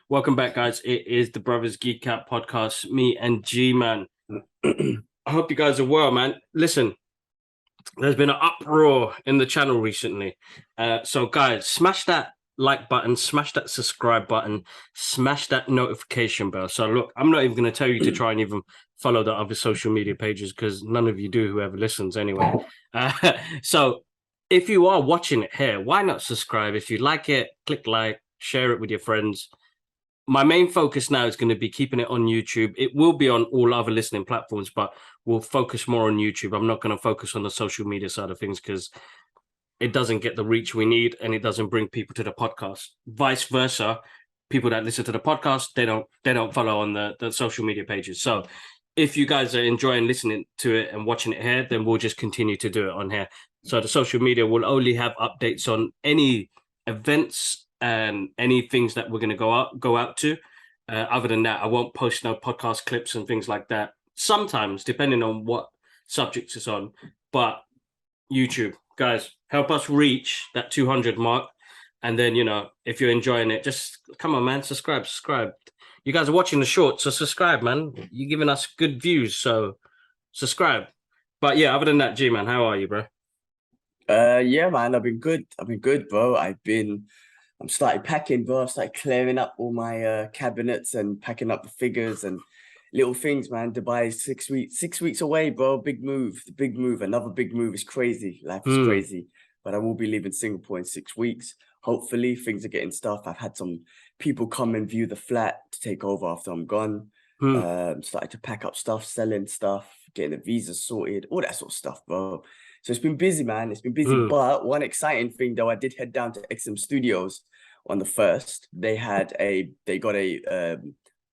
Welcome back, guys. It is the Brothers Geek Out podcast. Me and G-Man. I hope you guys are well, man. Listen, there's been an uproar in the channel recently. So, guys, smash that like button, smash that subscribe button, smash that notification bell. So, look, I'm not even going to tell you to try and even follow the other social media pages because none of you do, whoever listens anyway. So, if you are watching it here, why not subscribe? If you like it, click like, share it with your friends. My main focus now is going to be keeping it on YouTube. It will be on all other listening platforms, but we'll focus more on YouTube. I'm not going to focus on the social media side of things because it doesn't get the reach we need and it doesn't bring people to the podcast. Vice versa, people that listen to the podcast, they don't follow on the social media pages. So if you guys are enjoying listening to it and watching it here, then we'll just continue to do it on here. So the social media will only have updates on any events and any things that we're going to go out to. Other than that, I won't post no podcast clips and things like that. Sometimes, depending on what subjects it's on. But YouTube, guys, help us reach that 200 mark. And then, you know, if you're enjoying it, just come on, man, subscribe. You guys are watching the short, so subscribe, man. You're giving us good views, so subscribe. But yeah, other than that, G-Man, how are you, bro? Yeah, man, I've been good, bro. I'm started packing, bro. I started clearing up all my cabinets and packing up the figures and little things, man. Dubai is 6 weeks away, bro. Big move. Another big move is crazy. Life is crazy. But I will be leaving Singapore in 6 weeks. Hopefully, things are getting stuff. I've had some people come and view the flat to take over after I'm gone. Started to pack up stuff, selling stuff, getting the visas sorted, all that sort of stuff, bro. So it's been busy, man. It's been busy. But one exciting thing, though, I did head down to XM Studios on the 1st. They got a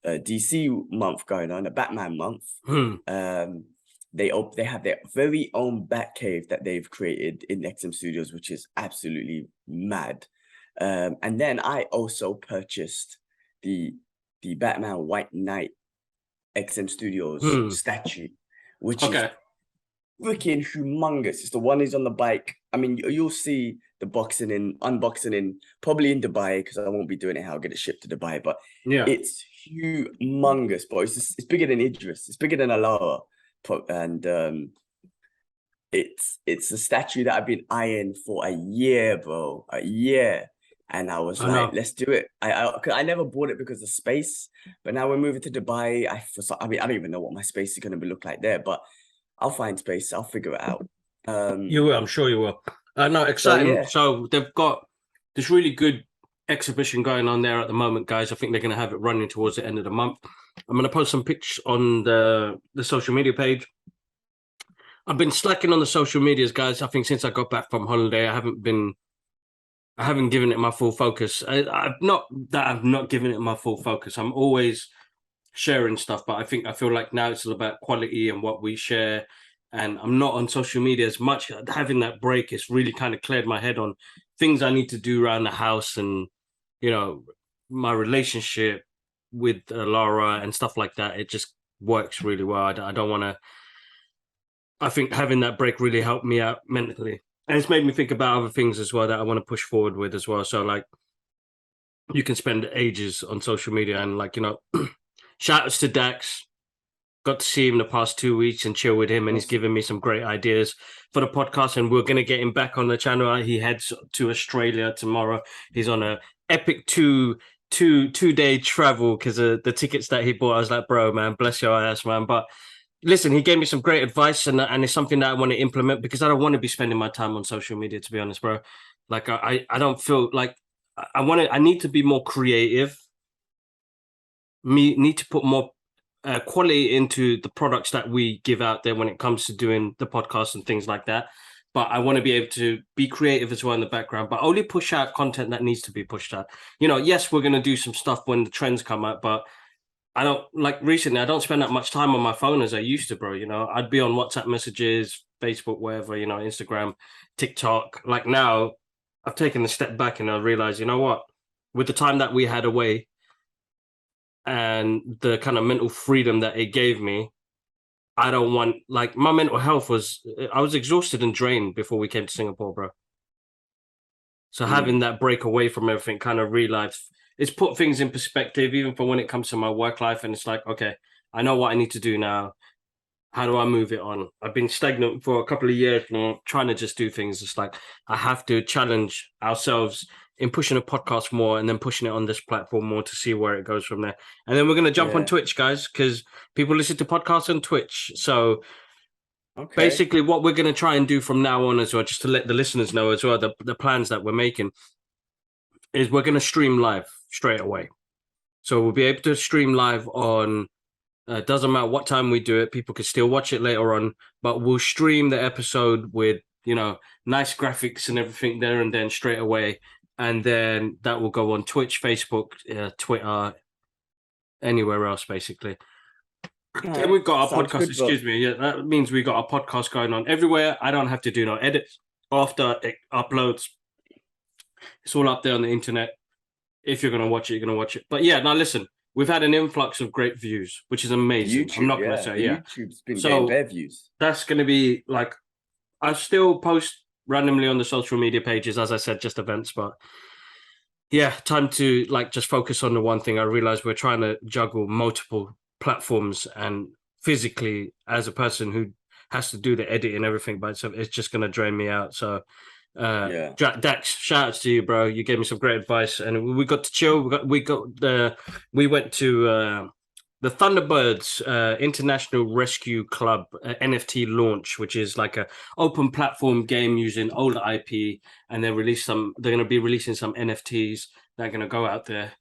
DC month going on, a Batman month. They have their very own Batcave that they've created in XM Studios, which is absolutely mad. And then I also purchased the Batman White Knight XM Studios statue, which is freaking humongous. It's the one who's on the bike. I mean, you'll see the unboxing in probably in Dubai because I won't be doing it. I'll get it shipped to Dubai, but yeah, it's humongous, bro. It's bigger than Idris. It's bigger than Alara, and it's a statue that I've been eyeing for a year, bro. A year. And I was like, let's do it. I never bought it because of space, but now we're moving to Dubai. I don't even know what my space is going to look like there, but I'll find space. I'll figure it out. You will. I'm sure you will. No, exciting. So they've got this really good exhibition going on there at the moment, guys. I think they're going to have it running towards the end of the month. I'm going to post some pictures on the social media page. I've been slacking on the social medias, guys. I think since I got back from holiday, I haven't given it my full focus. I've not given it my full focus. I'm always sharing stuff, but I feel like now it's all about quality and what we share. And I'm not on social media as much. Having that break, it's really kind of cleared my head on things I need to do around the house and, you know, my relationship with Laura and stuff like that. It just works really well. I don't want to. I think having that break really helped me out mentally. And it's made me think about other things as well that I want to push forward with as well. So, like, you can spend ages on social media and, like, you know, shout outs to Dax. Got to see him the past 2 weeks and chill with him, and he's given me some great ideas for the podcast. And we're going to get him back on the channel. He heads to Australia tomorrow. He's on a epic two-day travel because of the tickets that he bought. I was like, bro, man, bless your ass, man. But listen, he gave me some great advice, and it's something that I want to implement because I don't want to be spending my time on social media, to be honest, bro. Like, I don't feel like I need to be more creative. Need to put more quality into the products that we give out there when it comes to doing the podcast and things like that. But I want to be able to be creative as well in the background, but only push out content that needs to be pushed out. You know, yes, we're going to do some stuff when the trends come out, but I don't, like, recently, I don't spend that much time on my phone as I used to, bro. You know, I'd be on WhatsApp messages, Facebook, wherever, you know, Instagram, TikTok. Like, now I've taken a step back and I realized, you know what, with the time that we had away and the kind of mental freedom that it gave me, I don't want, like, my mental health I was exhausted and drained before we came to Singapore, bro. So having that break away from everything, kind of realized it's put things in perspective, even for when it comes to my work life. And it's like, okay, I know what I need to do now. How do I move it on? I've been stagnant for a couple of years now, trying to just do things. It's like I have to challenge ourselves in pushing a podcast more and then pushing it on this platform more to see where it goes from there. And then we're going to jump on Twitch, guys, because people listen to podcasts on Twitch. So basically what we're going to try and do from now on as well, just to let the listeners know as well, the plans that we're making is we're going to stream live straight away. So we'll be able to stream live on, doesn't matter what time we do it, people can still watch it later on, but we'll stream the episode with, nice graphics and everything there and then straight away. And then that will go on Twitch, Facebook, Twitter, anywhere else, basically. Then we've got our podcast, excuse me. Yeah, that means we got our podcast going on everywhere. I don't have to do no edits after it uploads. It's all up there on the internet. If you're going to watch it, you're going to watch it. But yeah, now listen, we've had an influx of great views, which is amazing. YouTube, I'm not going to say, YouTube's been getting bare views. That's going to be like, I still post randomly on the social media pages, as I said, just events, but yeah, time to like just focus on the one thing. I realize we're trying to juggle multiple platforms, and physically as a person who has to do the editing and everything by itself, it's just going to drain me out. So Dax, shout outs to you, bro. You gave me some great advice, and we got to chill. We went to the Thunderbirds International Rescue Club NFT launch, which is like a open platform game using older IP, and they're going to be releasing some NFTs that are going to go out there.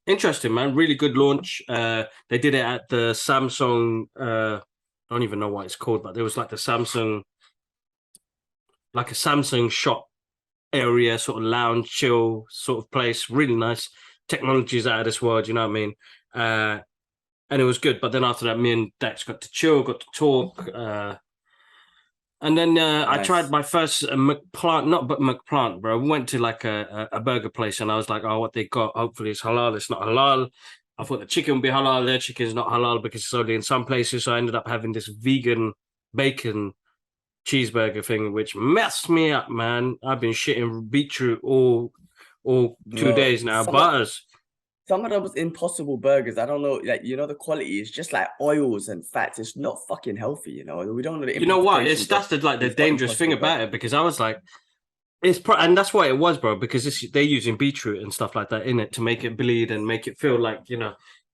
Interesting, man. Really good launch. They did it at the Samsung. I don't even know what it's called, but there was like a Samsung shop area, sort of lounge, chill sort of place. Really nice. Technology's out of this world, you know what I mean? And it was good. But then after that, me and Dex got to chill, got to talk. And then nice. I tried my first McPlant, bro. We went to like a burger place, and I was like, oh, what they got, hopefully it's halal. It's not halal. I thought the chicken would be halal. Their chicken is not halal because it's only in some places. So I ended up having this vegan bacon cheeseburger thing, which messed me up, man. I've been shitting beetroot all 2 days now. Butters. Some of those Impossible burgers, I don't know, like, the quality is just like oils and fats. It's not fucking healthy, we don't know the. You know what? That's the dangerous thing about it, because I was like, and that's what it was, bro, because they're using beetroot and stuff like that in it to make it bleed and make it feel like,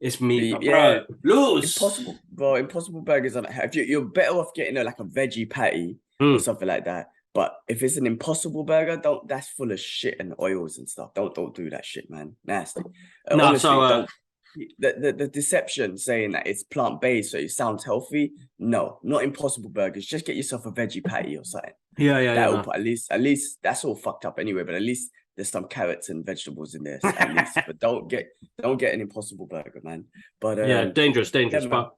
it's meat. Yeah, bro, Impossible burgers are you're better off getting like a veggie patty or something like that. But if it's an Impossible burger, that's full of shit and oils and stuff. Don't do that shit, man. Nasty. Honestly, don't. The deception saying that it's plant-based so it sounds healthy. No, not Impossible burgers. Just get yourself a veggie patty or something. Yeah. At least that's all fucked up anyway, but at least there's some carrots and vegetables in there, at least. But don't get an Impossible burger, man. But dangerous. Yeah, but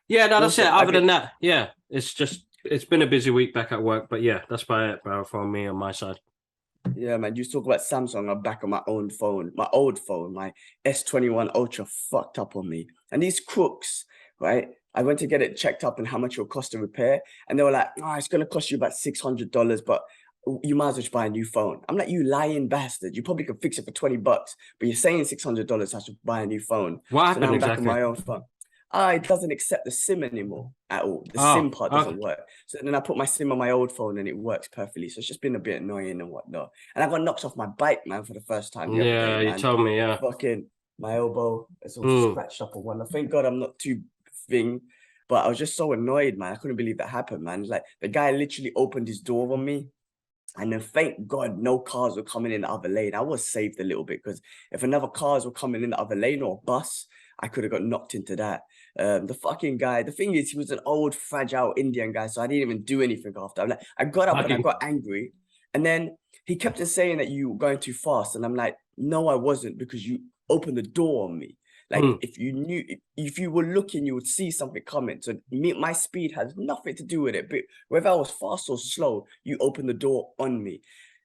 yeah, no, that's it. Other than that, yeah, it's been a busy week back at work, but yeah, that's about it, bro, from me on my side. Yeah, man. You talk about Samsung. I'm back on my own phone, my old phone, my S21 Ultra fucked up on me. And these crooks, right? I went to get it checked up and how much it'll cost to repair. And they were like, oh, it's going to cost you about $600, but you might as well just buy a new phone. I'm like, you lying bastard. You probably could fix it for $20, but you're saying $600 I should buy a new phone. What happened now I'm exactly? back on my own phone. It doesn't accept the SIM anymore at all. The SIM part doesn't work. So then I put my SIM on my old phone and it works perfectly. So it's just been a bit annoying and whatnot. And I got knocked off my bike, man, for the first time the other day, man. You told me, yeah. Fucking my elbow, it's all scratched up or one. Thank God I'm not too thing, but I was just so annoyed, man. I couldn't believe that happened, man. Like the guy literally opened his door on me. And then thank God no cars were coming in the other lane. I was saved a little bit because if another cars were coming in the other lane or a bus, I could have got knocked into that. The fucking guy, the thing is, he was an old, fragile Indian guy, so I didn't even do anything after. I got up and I got angry. And then he kept on saying that you were going too fast. And I'm like, no, I wasn't, because you opened the door on me. Like, if you were looking, you would see something coming. So my speed has nothing to do with it. But whether I was fast or slow, you opened the door on me.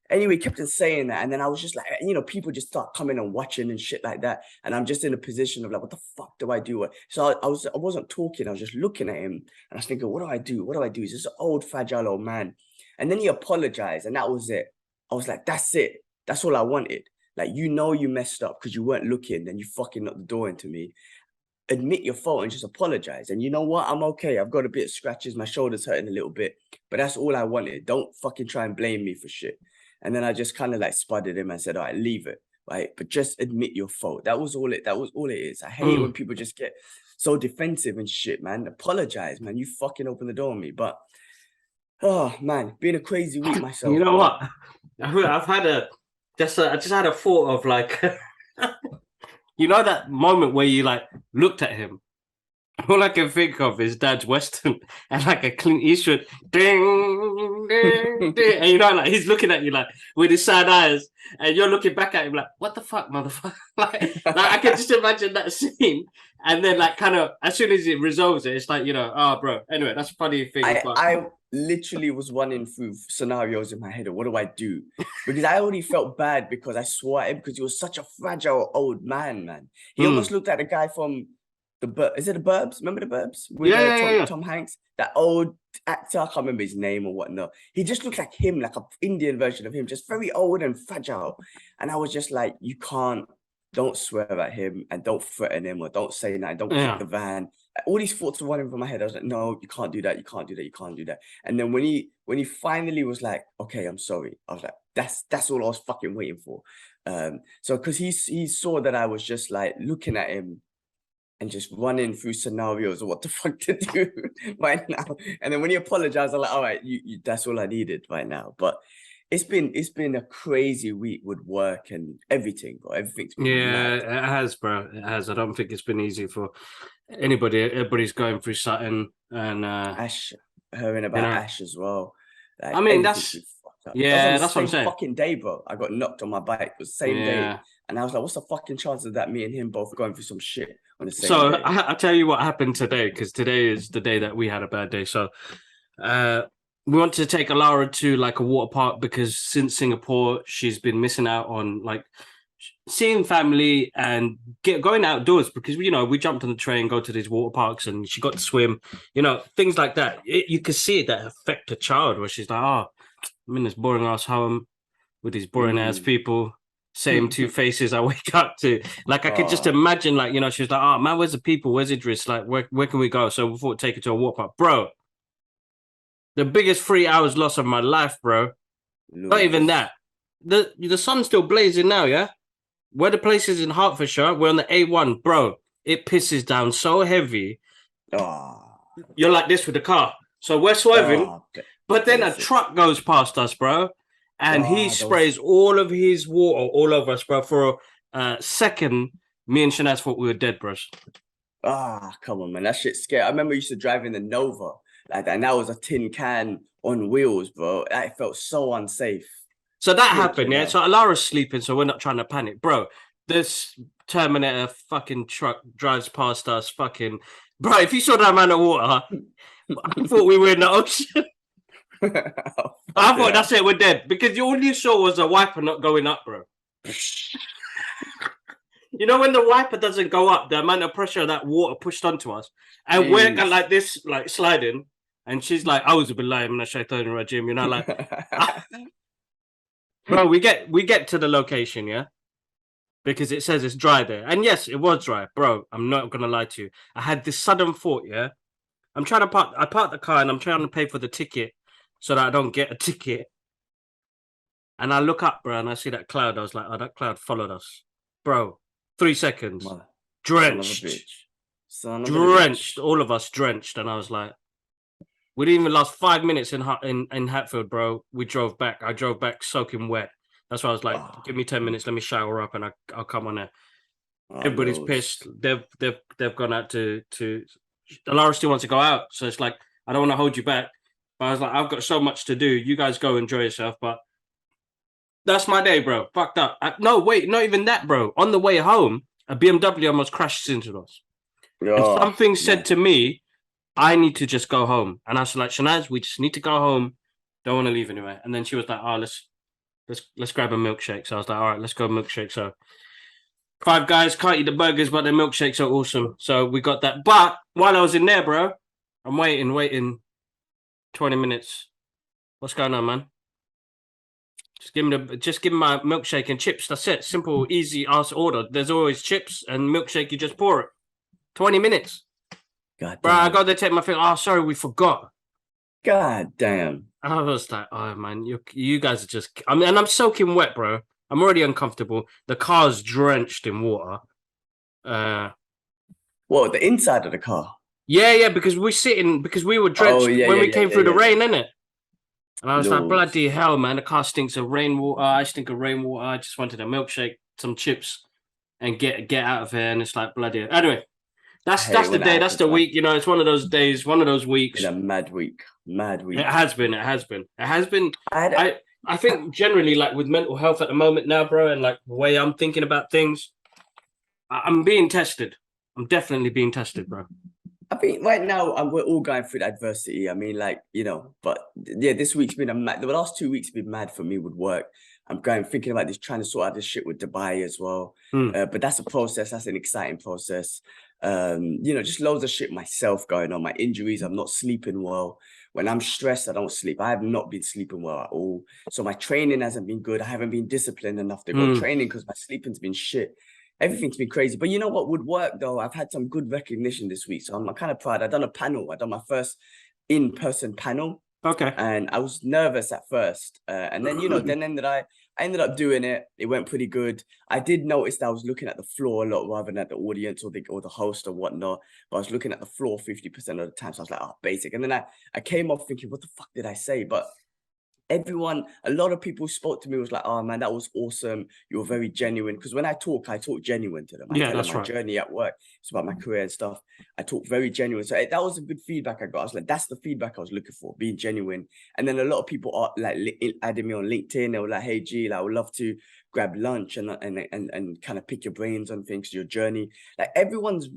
Anyway, he kept on saying that. And then I was just like, people just start coming and watching and shit like that. And I'm just in a position of like, what the fuck do I do? So I wasn't talking. I was just looking at him and I was thinking, what do I do? What do I do? He's this old, fragile old man. And then he apologized. And that was it. I was like, that's it. That's all I wanted. Like, you messed up because you weren't looking and you fucking knocked the door into me. Admit your fault and just apologize. And you know what? I'm okay. I've got a bit of scratches. My shoulder's hurting a little bit. But that's all I wanted. Don't fucking try and blame me for shit. And then I just kind of like spudded him and said, all right, leave it. Right. But just admit your fault. That was all it is. I hate when people just get so defensive and shit, man. Apologize, man. You fucking opened the door on me. But oh man, been a crazy week myself. You know what? I've had I just had a thought of like you know that moment where you like looked at him. All I can think of is Dad's Western and like a Clint Eastwood ding, ding, ding. And you know, like he's looking at you like with his sad eyes, and you're looking back at him like, what the fuck, motherfucker? like I can just imagine that scene. And then like kind of as soon as it resolves it, it's like, oh bro. Anyway, that's a funny thing. I literally was running through scenarios in my head of what do I do? Because I already felt bad because I swore at him because he was such a fragile old man. He almost looked like the guy from is it the Burbs? Remember the Burbs? With Tom Hanks? That old actor, I can't remember his name or whatnot. He just looked like him, like an Indian version of him, just very old and fragile. And I was just like, don't swear at him and don't threaten him or don't say that, don't kick the van. All these thoughts were running from my head. I was like, no, you can't do that, you can't do that, you can't do that. And then when he finally was like, okay, I'm sorry, I was like, that's all I was fucking waiting for. So because he saw that I was just like looking at him and just running through scenarios of what the fuck to do right now. And then when he apologized, I'm like, all right, you that's all I needed right now. But it's been a crazy week with work and everything, bro. Everything's been mad. It has, bro. It has. I don't think it's been easy for anybody. Everybody's going through something, and Ash, hearing about Ash as well. Like, I mean, that's what I'm saying. Fucking day, bro. I got knocked on my bike. It was the same day, and I was like, what's the fucking chance of that? Me and him both going through some shit on the same day. I'll tell you what happened today, because today is the day that we had a bad day. So, we want to take Alara to like a water park because since Singapore, she's been missing out on like seeing family and going outdoors because we jumped on the train, go to these water parks, and she got to swim, things like that. You can see that affect a child where she's like, oh, I'm in this boring ass home with these boring ass people, same two faces I wake up to. Like I could just imagine, like, she was like, oh man, where's the people, where's Idris, like where can we go? So we thought take her to a water park, bro. The biggest 3 hours loss of my life, bro. Not even that. The sun's still blazing now, yeah? Where the place is in Hertfordshire, we're on the A1, bro. It pisses down so heavy. You're like this with the car. So we're swerving, but then a truck goes past us, bro. And he sprays all of his water all over us, bro. For a second, me and Shanaz thought we were dead, bros. Come on, man. That shit's scary. I remember I used to drive in the Nova like that, and that was a tin can on wheels, bro. It felt so unsafe. So that happened, yeah? So Alara's sleeping, so we're not trying to panic. Bro, this Terminator fucking truck drives past us, fucking... Bro, if you saw that amount of water, I thought we were in the ocean. I thought that's it, we're dead. Because all you saw was a wiper not going up, bro. You know when the wiper doesn't go up, the amount of pressure that water pushed onto us, and we're like this, like sliding, and she's like, I was a bit lying when I shaitan rajim, like... Bro, we get to the location, yeah? Because it says it's dry there. And yes, it was dry. Bro, I'm not going to lie to you. I had this sudden thought, yeah? I parked the car and I'm trying to pay for the ticket so that I don't get a ticket. And I look up, bro, and I see that cloud. I was like, oh, that cloud followed us. Bro, 3 seconds. Drenched. Drenched. All of us drenched. And I was like, we didn't even last 5 minutes in Hatfield, bro. We drove back. I drove back soaking wet. That's why I was like, give me 10 minutes. Let me shower up and I'll come on there. Everybody's pissed. They've gone out to Alara still wants to go out. So it's like, I don't want to hold you back. But I was like, I've got so much to do. You guys go enjoy yourself. But that's my day, bro. Fucked up. No, wait, not even that, bro. On the way home, a BMW almost crashed into us. And something said to me, I need to just go home. And I was like, Shanaz, we just need to go home. Don't want to leave anywhere. And then she was like, let's let's grab a milkshake. So I was like, all right, let's go milkshake. So Five Guys, can't eat the burgers, but the milkshakes are awesome. So we got that. But while I was in there, bro, I'm waiting 20 minutes. What's going on, man? Just give me my milkshake and chips. That's it. Simple, easy ass order. There's always chips and milkshake. You just pour it. 20 minutes. God Bro, I damn. got there, take my thing. Oh, sorry, we forgot. God damn. I was like, oh man, you guys are just. I mean, and I'm soaking wet, bro. I'm already uncomfortable. The car's drenched in water. What, the inside of the car? Yeah, because we were drenched when we came through the rain, innit? And I was like, Lord. bloody hell, man, the car stinks of rainwater. I stink of rainwater. I just wanted a milkshake, some chips, and get out of here. And it's like, bloody hell. Anyway, that's the When that day, that's happens, the man. week. You know, it's one of those days, one of those weeks. Been a mad week. Mad week. It has been. I think generally, like with mental health at the moment now, bro, and like the way I'm thinking about things, I'm being tested. I'm definitely being tested, bro. I think right now we're all going through adversity. I mean, like, you know, but yeah, this week's been the last 2 weeks have been mad for me with work. I'm thinking about this, trying to sort out this shit with Dubai as well. But that's a process. That's an exciting process. You know, just loads of shit myself going on. My injuries, I'm not sleeping well. When I'm stressed, I don't sleep. I have not been sleeping well at all. So my training hasn't been good. I haven't been disciplined enough to go training because my sleeping's been shit. Everything's been crazy. But you know what would work though? I've had some good recognition this week. So I'm kind of proud. I've done a panel. I've done my first in-person panel. Okay. And I was nervous at first. And then, you know, I ended up doing it. It went pretty good. I did notice that I was looking at the floor a lot rather than at the audience or the host or whatnot. But I was looking at the floor 50% of the time. So I was like, oh, basic. And then I came off thinking, what the fuck did I say? But a lot of people spoke to me, was like, oh man, that was awesome. You're very genuine. Because when I talk genuine to them. I tell them my journey at work. It's about my career and stuff. I talk very genuine. So that was a good feedback I got. I was like, that's the feedback I was looking for, being genuine. And then a lot of people are like adding me on LinkedIn. They were like, hey G, like, I would love to grab lunch and kind of pick your brains on things, your journey. Like everyone's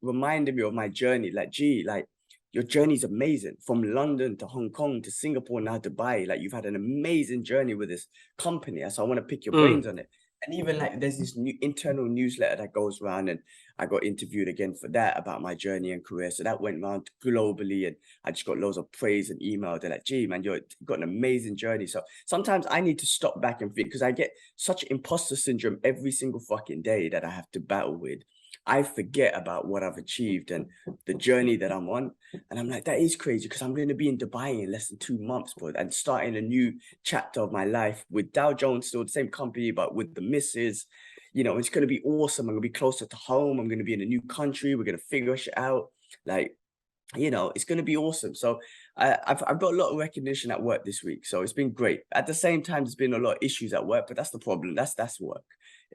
reminding me of my journey. Like, G, like, your journey's amazing, from London to Hong Kong to Singapore, now Dubai. Like, you've had an amazing journey with this company. So I want to pick your brains on it. And even like there's this new internal newsletter that goes around, and I got interviewed again for that about my journey and career. So that went around globally, and I just got loads of praise and email. They're like, gee, man, you've got an amazing journey. So sometimes I need to stop back and think, because I get such imposter syndrome every single fucking day that I have to battle with. I forget about what I've achieved and the journey that I'm on. And I'm like, that is crazy, because I'm going to be in Dubai in less than 2 months, bro, and starting a new chapter of my life with Dow Jones, still the same company, but with the missus. You know, it's going to be awesome. I'm going to be closer to home. I'm going to be in a new country. We're going to figure shit out. Like, you know, it's going to be awesome. So I've got a lot of recognition at work this week. So it's been great. At the same time, there's been a lot of issues at work, but that's the problem. That's work.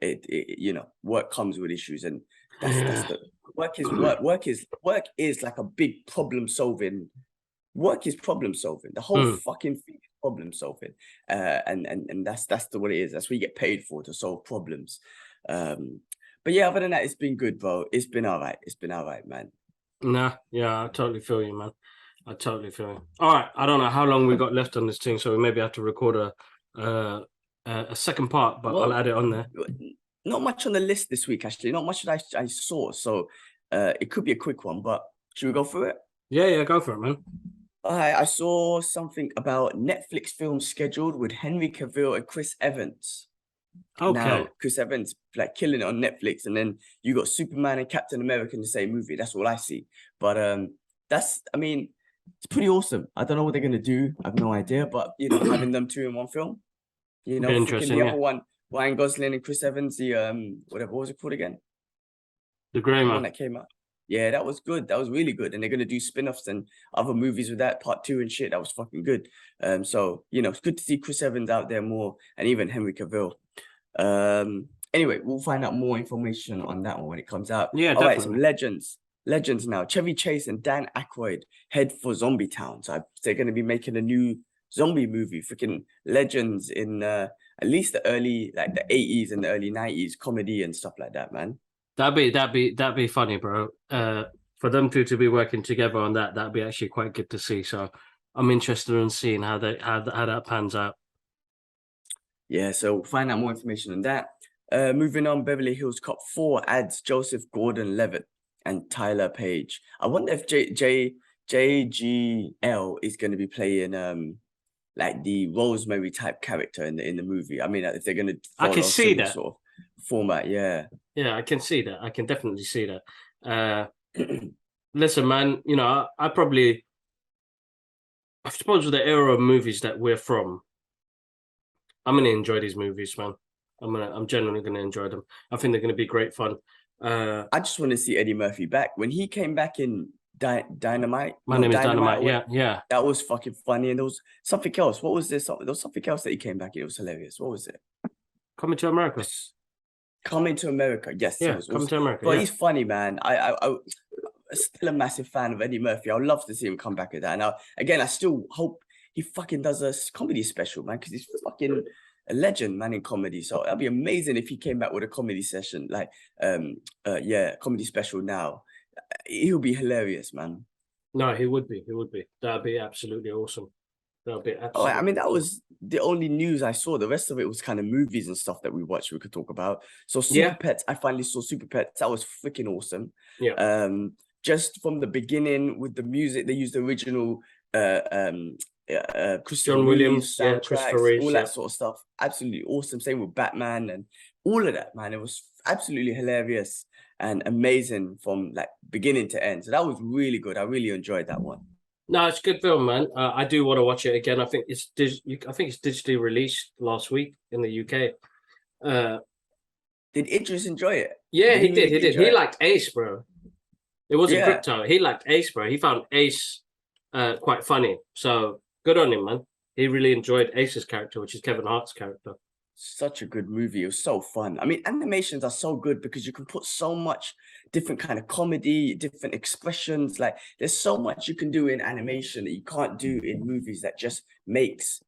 You know, work comes with issues, and that's the work is like a big problem solving. Work is problem solving. The whole fucking thing is problem solving. And that's what it is. That's what you get paid for, to solve problems. But yeah, other than that, it's been good, bro. It's been all right, man. Nah, yeah, I totally feel you, man. I totally feel you. All right, I don't know how long we got left on this thing, so we maybe have to record a second part, but I'll add it on there. Not much on the list this week, actually. Not much that I saw, so it could be a quick one. But should we go through it? Yeah, go for it, man. I saw something about Netflix films scheduled with Henry Cavill and Chris Evans. Okay. Now, Chris Evans like killing it on Netflix, and then you got Superman and Captain America in the same movie. That's all I see. But I mean, it's pretty awesome. I don't know what they're gonna do. I have no idea. But you know, having them two in one film, you know, interesting. The other one, Ryan Gosling and Chris Evans, the what was it called again? The Grey Man. One that came out. Yeah, that was good. That was really good. And they're gonna do spin-offs and other movies with that, part 2 and shit. That was fucking good. So you know, it's good to see Chris Evans out there more, and even Henry Cavill. Anyway, we'll find out more information on that one when it comes out. Yeah, all definitely. right, some legends now. Chevy Chase and Dan Aykroyd head for Zombie Town. So they're going to be making a new zombie movie. Freaking legends in at least the early, like the 80s and the early 90s, comedy and stuff like that, man. That'd be funny, bro. For them two to be working together on that'd be actually quite good to see. So I'm interested in seeing how that pans out. Yeah, so find out more information on that. Moving on, Beverly Hills Cop 4 adds Joseph Gordon-Levitt and Tyler Page. I wonder if JGL is going to be playing like the Rosemary type character in the movie. I mean, if they're going to I can follow a see similar that. sort of format, yeah. Yeah, I can see that. I can definitely see that. Listen, man, you know, I suppose with the era of movies that we're from, I'm gonna enjoy these movies, man. I'm genuinely gonna enjoy them. I think they're gonna be great fun. I just want to see Eddie Murphy back. When he came back in Dynamite, My no, name is Dynamite, Dynamite. Yeah, yeah. that was fucking funny. And there was something else. What was this? There was something else that he came back in. It was hilarious. What was it? Coming to America. Coming to America. Yes, it Yeah, was Coming awesome. to America. But Yeah. he's funny, man. I'm still a massive fan of Eddie Murphy. I would love to see him come back at that. And again, I still hope he fucking does a comedy special, man, because he's fucking a legend, man, in comedy. So that'd be amazing if he came back with a comedy session, like comedy special now. He'll be hilarious, man. No, he would be. He would be. That'd be absolutely awesome. That'd be Oh, I absolutely mean, that awesome. was the only news I saw. The rest of it was kind of movies and stuff that we watched we could talk about. So Super Yeah. Pets, I finally saw Super Pets. That was freaking awesome. Yeah. Just from the beginning with the music, they used the original Christopher John Williams. Reeves Yeah. Christopher soundtracks, all Reeves. Yeah. that sort of stuff. Absolutely awesome. Same with Batman and all of that, man. It was absolutely hilarious and amazing from like beginning to end. So that was really good. I really enjoyed that one. No, it's a good film, man. I do want to watch it again. I think it's digitally released last week in the UK. Did Idris enjoy it? Yeah, he did. really He did. enjoy He it? liked Ace, bro. It wasn't Yeah. Crypto. He liked Ace, bro. He found Ace quite funny. So good on him, man. He really enjoyed Ace's character, which is Kevin Hart's character. Such a good movie. It was so fun. I mean, animations are so good because you can put so much different kind of comedy, different expressions. Like there's so much you can do in animation that you can't do in movies that just makes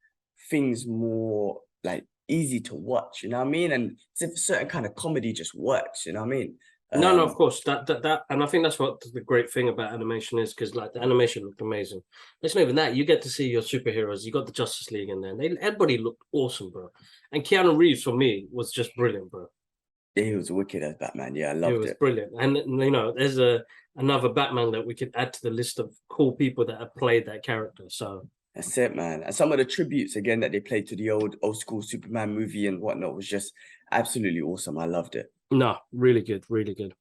things more like easy to watch, you know what I mean? And certain kind of comedy just works, you know what I mean? No, of course that, and I think that's what the great thing about animation is, because like the animation looked amazing. It's not even that, you get to see your superheroes. You got the Justice League in there. Everybody looked awesome, bro. And Keanu Reeves for me was just brilliant, bro. He was wicked as Batman. Yeah, I loved it. It was brilliant. And you know, there's another Batman that we could add to the list of cool people that have played that character. So that's it, man. And some of the tributes again that they played to the old school Superman movie and whatnot was just absolutely awesome. I loved it. No, really good, really good.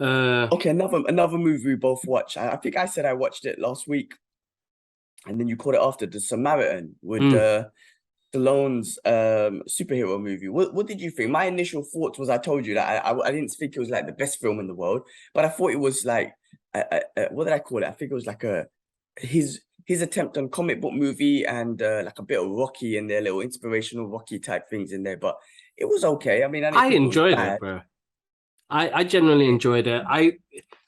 Okay, another movie we both watched. I think I said I watched it last week, and then you called it after, the Samaritan with Stallone's superhero movie. What did you think? My initial thoughts was, I told you that I didn't think it was like the best film in the world, but I thought it was like what did I call it? I think it was like his attempt on comic book movie and like a bit of Rocky in there, little inspirational Rocky type things in there. But it was okay. I mean, I enjoyed it, bro. I genuinely enjoyed it.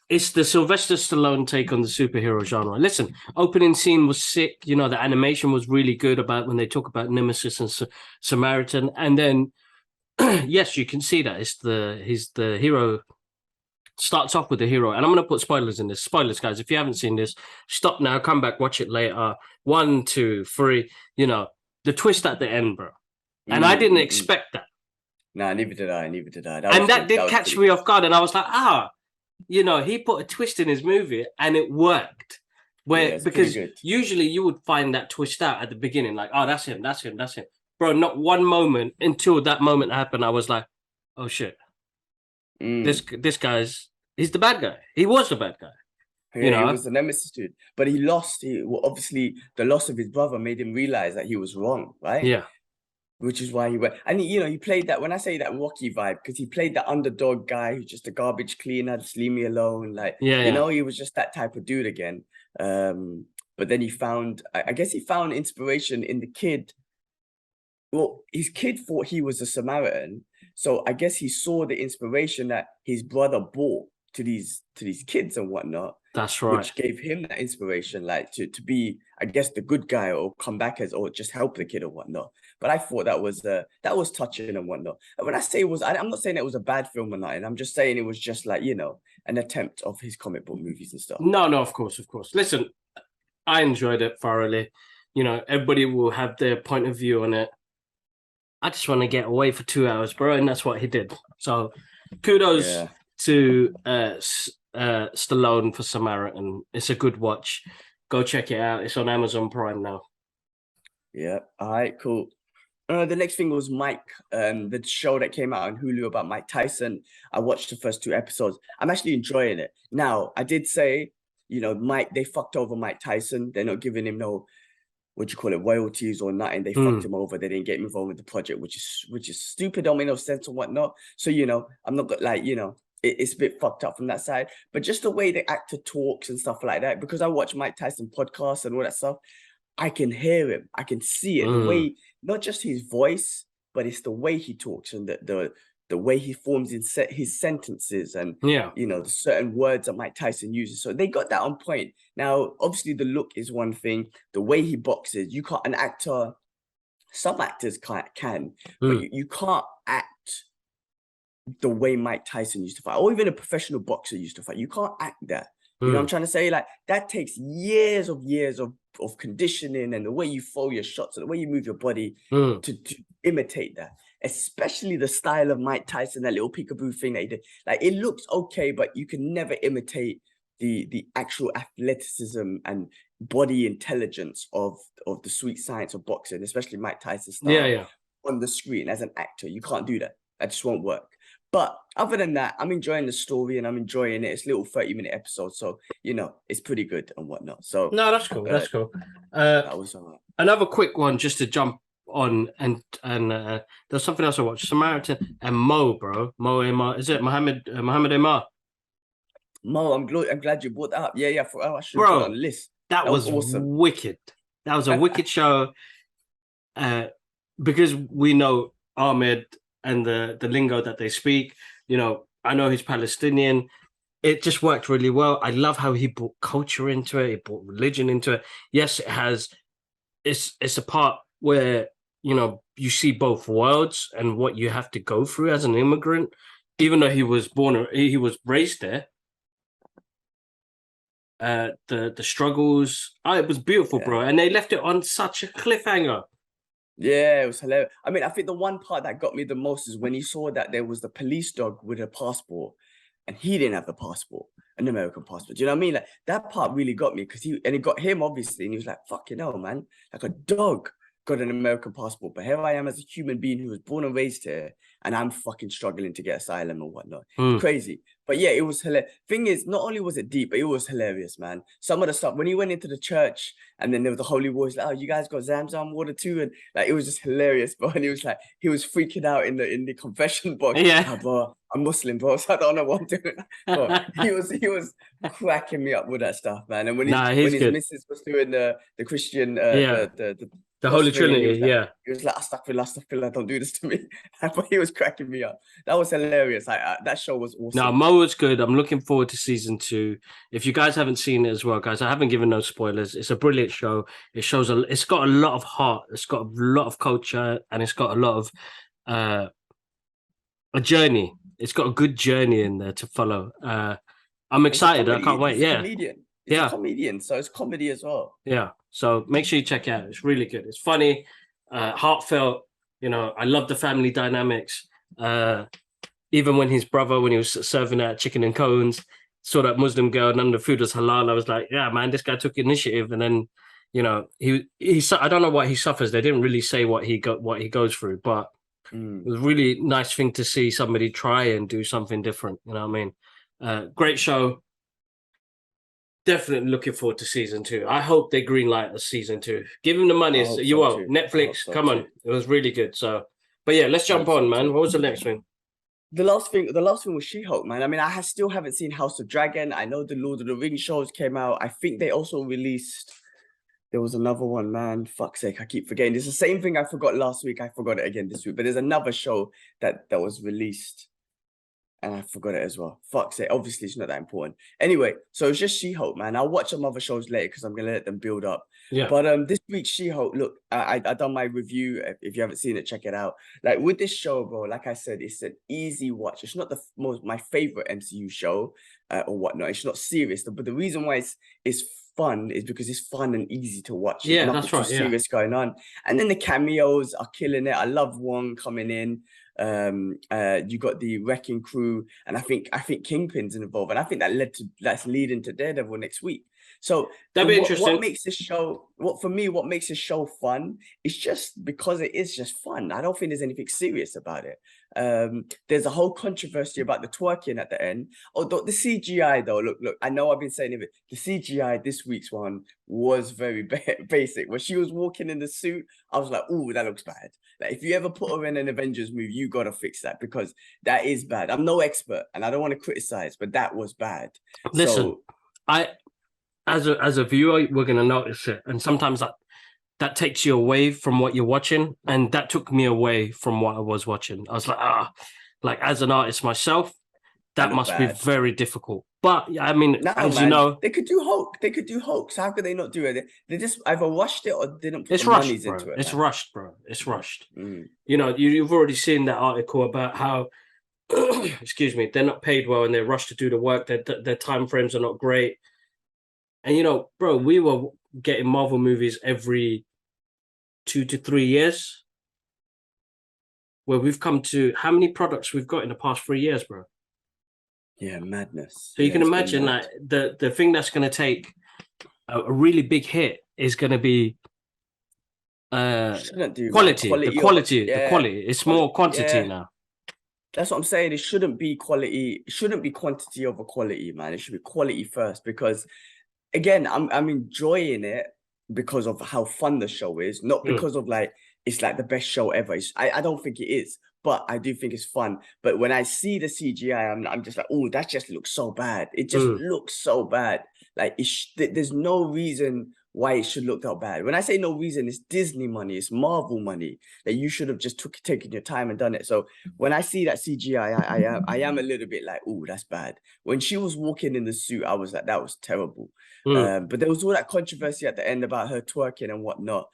It's the Sylvester Stallone take on the superhero genre. Listen, opening scene was sick. You know, the animation was really good about when they talk about Nemesis and Samaritan. And then, yes, you can see that he's the hero. Starts off with the hero, and I'm going to put spoilers in this. Spoilers, guys. If you haven't seen this, stop now. Come back, watch it later. 1, 2, 3. You know, the twist at the end, bro. And I didn't expect that. Nah, neither did I. That did catch me off guard, and I was like, you know, he put a twist in his movie, and it worked. Because usually you would find that twist out at the beginning, like, oh, that's him. Bro, not one moment until that moment happened, I was like, oh shit. This guy's, he's the bad guy. He was the bad guy. Yeah, you know? He was the nemesis dude. But he lost. Obviously, the loss of his brother made him realize that he was wrong, right? Yeah. Which is why he went. And, you know, he played that, when I say that Rocky vibe, because he played that underdog guy who's just a garbage cleaner, just leave me alone. Like, you know, he was just that type of dude again. But then he found, I guess he found inspiration in the kid. Well, his kid thought he was a Samaritan. So I guess he saw the inspiration that his brother brought to these kids and whatnot. That's right. Which gave him that inspiration, like to be, I guess, the good guy, or come back as, or just help the kid or whatnot. But I thought that was touching and whatnot. And when I say it was, I'm not saying it was a bad film or nothing. I'm just saying it was just like, you know, an attempt of his comic book movies and stuff. No, of course. Listen, I enjoyed it thoroughly. You know, everybody will have their point of view on it. I just want to get away for 2 hours, bro, and that's what he did. So, kudos Yeah. to Stallone for Samaritan. It's a good watch. Go check it out. It's on Amazon Prime now. Yeah. All right, cool. The next thing was Mike, the show that came out on Hulu about Mike Tyson. I watched the first 2 episodes. I'm actually enjoying it. Now, I did say, Mike, they fucked over Mike Tyson. They're not giving him no, what you call it, royalties or nothing. They fucked him over. They didn't get him involved with the project, which is stupid, don't make no sense or whatnot. So, I'm not gonna like, it's a bit fucked up from that side. But just the way the actor talks and stuff like that, because I watch Mike Tyson podcasts and all that stuff, I can hear him. I can see it. The way, not just his voice, but it's the way he talks and the way he forms his sentences and Yeah. the certain words that Mike Tyson uses. So they got that on point. Now, obviously, the look is one thing. The way he boxes, you can't. An actor, some actors can, but you can't act the way Mike Tyson used to fight, or even a professional boxer used to fight. You can't act that. You know what I'm trying to say? Like, that takes years of conditioning and the way you throw your shots and the way you move your body to imitate that. Especially the style of Mike Tyson, that little peekaboo thing that he did. Like, it looks okay, but you can never imitate the actual athleticism and body intelligence of the sweet science of boxing, especially Mike Tyson's style Yeah. on the screen as an actor. You can't do that. That just won't work. But other than that, I'm enjoying the story and I'm enjoying it. It's little 30-minute episodes, so it's pretty good and whatnot. So No, that's cool. That's cool. that was all right. Another quick one just to jump on, and there's something else I watched. Samaritan and Mo, bro. Mo Emma. Is it Mohammed Emma? Mo, I'm glad you brought that up. Yeah, I should put it on Bro, the list. that That was was awesome. wicked. That was a wicked show. Because we know Ahmed and the lingo that they speak. I know he's Palestinian. It just worked really well. I love how he brought culture into it. He brought religion into it. Yes, it has. It's a part where you see both worlds and what you have to go through as an immigrant. Even though he was raised there. The struggles. It was beautiful, bro. And they left it on such a cliffhanger. Yeah, it was hilarious. I mean, I think the one part that got me the most is when he saw that there was the police dog with a passport and he didn't have the passport, an American passport. Do you know what I mean? Like, that part really got me because it got him, obviously, and he was like, fucking hell, man. Like, a dog got an American passport, but here I am as a human being who was born and raised here, and I'm fucking struggling to get asylum and whatnot. It's crazy. But yeah, it was hilarious. Thing is, not only was it deep, but it was hilarious, man. Some of the stuff, when he went into the church and then there was the holy water, like, oh, you guys got Zamzam water too? And like, it was just hilarious, bro. And he was like, he was freaking out in the confession box. Yeah. Oh, bro, I'm Muslim, bro, so I don't know what I'm doing. But he was cracking me up with that stuff, man. And when he's his good. missus was doing the Christian The Holy thing, and Trinity, he was like, astaghfirullah, don't do this to me. But he was cracking me up. That was hilarious. That show was awesome. Now, Mo was good. I'm looking forward to season 2. If you guys haven't seen it as well, guys, I haven't given no spoilers. It's a brilliant show. It's got a lot of heart. It's got a lot of culture, and it's got a lot of a journey. It's got a good journey in there to follow. I'm excited. I can't wait. He's a comedian. He's a comedian, so it's comedy as well. Yeah. So make sure you check it out. It's really good. It's funny, heartfelt. I love the family dynamics. Even when his brother, when he was serving out chicken and cones, saw that Muslim girl, none of the food was halal. I was like, yeah, man, this guy took initiative. And then, he I don't know what he suffers. They didn't really say what he goes through, but it was a really nice thing to see somebody try and do something different. You know what I mean? Great show. Definitely looking forward to season 2. I hope they greenlight a season 2. Give them the money. Netflix, come on. It was really good. So, but yeah, let's jump on, man. What was the next thing? The last thing was She-Hulk, man. I mean, I still haven't seen House of Dragon. I know the Lord of the Rings shows came out. I think they also released. There was another one, man. Fuck's sake, I keep forgetting. It's the same thing I forgot last week. I forgot it again this week. But there's another show that was released. And I forgot it as well. Fuck's sake. Obviously, it's not that important. Anyway, so it's just She-Hulk, man. I'll watch some other shows later because I'm gonna let them build up. Yeah. But this week's She-Hulk, look, I done my review. If you haven't seen it, check it out. Like with this show, bro, like I said, it's an easy watch. It's not the my favorite MCU show or whatnot. It's not serious, but the reason why it's fun is because it's fun and easy to watch. There's Yeah, nothing that's right. too serious going on. And then the cameos are killing it. I love Wong coming in. You got the Wrecking Crew, and I think Kingpin's involved, and I think that's leading to Daredevil next week. So That'd be interesting. What makes this show, what makes this show fun is just because it is just fun. I don't think there's anything serious about it. There's a whole controversy about the twerking at the end. Although the CGI though, look, I know I've been saying it, the CGI this week's one was very basic. When she was walking in the suit, I was like, "Ooh, that looks bad." Like if you ever put her in an Avengers movie, you gotta fix that because that is bad. I'm no expert and I don't want to criticize, but that was bad. Listen, as a viewer, we're gonna notice it, and sometimes that takes you away from what you're watching, and that took me away from what I was watching. I was like, like as an artist myself, that must be very difficult. But I mean, as you know, they could do Hulk. They could do Hulk. So how could they not do it? They just either rushed it or didn't put the monies into it. It's rushed, bro. It's rushed. You know, you've already seen that article about how, excuse me, they're not paid well and they're rushed to do the work. Their time frames are not great. And you know, bro, we were getting Marvel movies every 2 to 3 years. Where we've come to how many products we've got in the past 3 years, bro. Yeah, madness. So you can imagine that the thing that's going to take a really big hit is going to be quality. The quality. It's more quantity now. That's what I'm saying. It shouldn't be quality. It shouldn't be quantity over quality, man. It should be quality first because, again, I'm enjoying it because of how fun the show is, not because of like it's like the best show ever. I don't think it is. But I do think it's fun. But when I see the CGI, I'm just like, oh, that just looks so bad. It just looks so bad. Like there's no reason why it should look that bad. When I say no reason, it's Disney money, it's Marvel money that you should have just taken your time and done it. So when I see that CGI, I am a little bit like, oh, that's bad. When she was walking in the suit, I was like, that was terrible. But there was all that controversy at the end about her twerking and whatnot.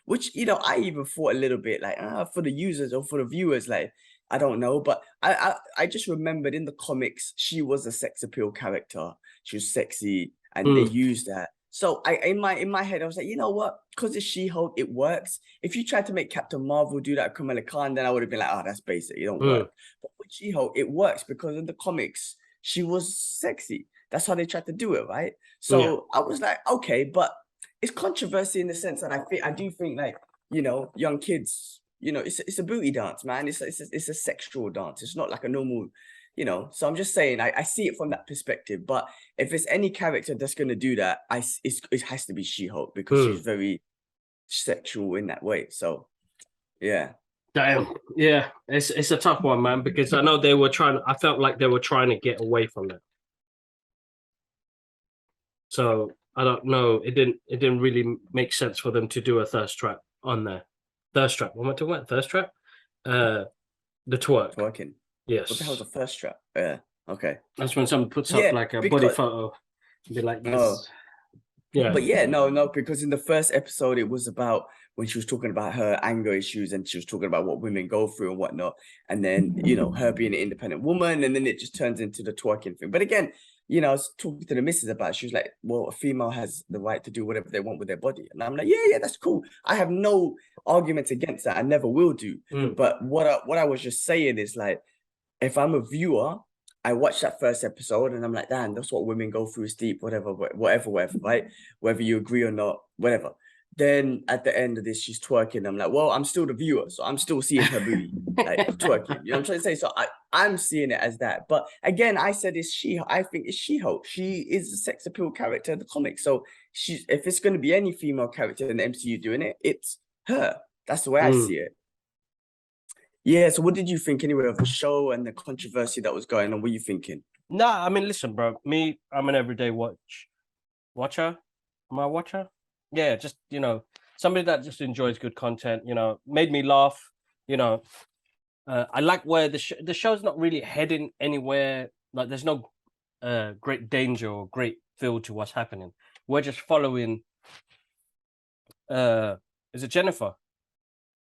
Which, you know, I even thought a little bit like for the users or for the viewers, like I don't know, but I just remembered in the comics she was a sex appeal character. She was sexy, and they used that. So in my head I was like, you know what? Because it's She-Hulk, it works. If you tried to make Captain Marvel do that, Kamala Khan, then I would have been like, oh, that's basic. It don't work. But with She-Hulk, it works because in the comics she was sexy. That's how they tried to do it, right? So I was like, okay, but it's controversy in the sense that I do think like, you know, young kids, you know, it's a booty dance, man. It's a sexual dance. It's not like a normal, you know. So I'm just saying I see it from that perspective. But if it's any character that's gonna do that, it has to be She-Hulk because she's very sexual in that way. So yeah. Damn. Yeah, it's a tough one, man, because I know I felt like they were trying to get away from it. So I don't know. It didn't really make sense for them to do a thirst trap on there. Thirst trap. What am I talking about? Thirst trap? The Twerking. Yes. What the hell's a thirst trap? Yeah. Okay. That's when someone puts up like a body photo and be like this. Yeah. But yeah, no, because in the first episode it was about when she was talking about her anger issues and she was talking about what women go through and whatnot. And then, you know, her being an independent woman, and then it just turns into the twerking thing. But again, you know, I was talking to the missus about it. She was like, well, a female has the right to do whatever they want with their body. And I'm like, yeah, that's cool. I have no arguments against that. I never will do. But what I was just saying is like, if I'm a viewer, I watched that first episode and I'm like, damn, that's what women go through is deep, whatever, right? Whether you agree or not, whatever. Then at the end of this, she's twerking. I'm like, well, I'm still the viewer, so I'm still seeing her booty, like twerking. You know what I'm trying to say? So I'm seeing it as that. But again, I said I think it's She-Hulk. She is a sex appeal character in the comics. So if it's going to be any female character in the MCU doing it, it's her. That's the way I see it. Yeah, so what did you think anyway of the show and the controversy that was going on? What were you thinking? No, I mean, listen, bro. I'm an everyday watcher. Am I a watcher? Yeah, just, you know, somebody that just enjoys good content, you know, made me laugh, you know. I like where the show's not really heading anywhere. Like, there's no great danger or great feel to what's happening. We're just following. Is it Jennifer?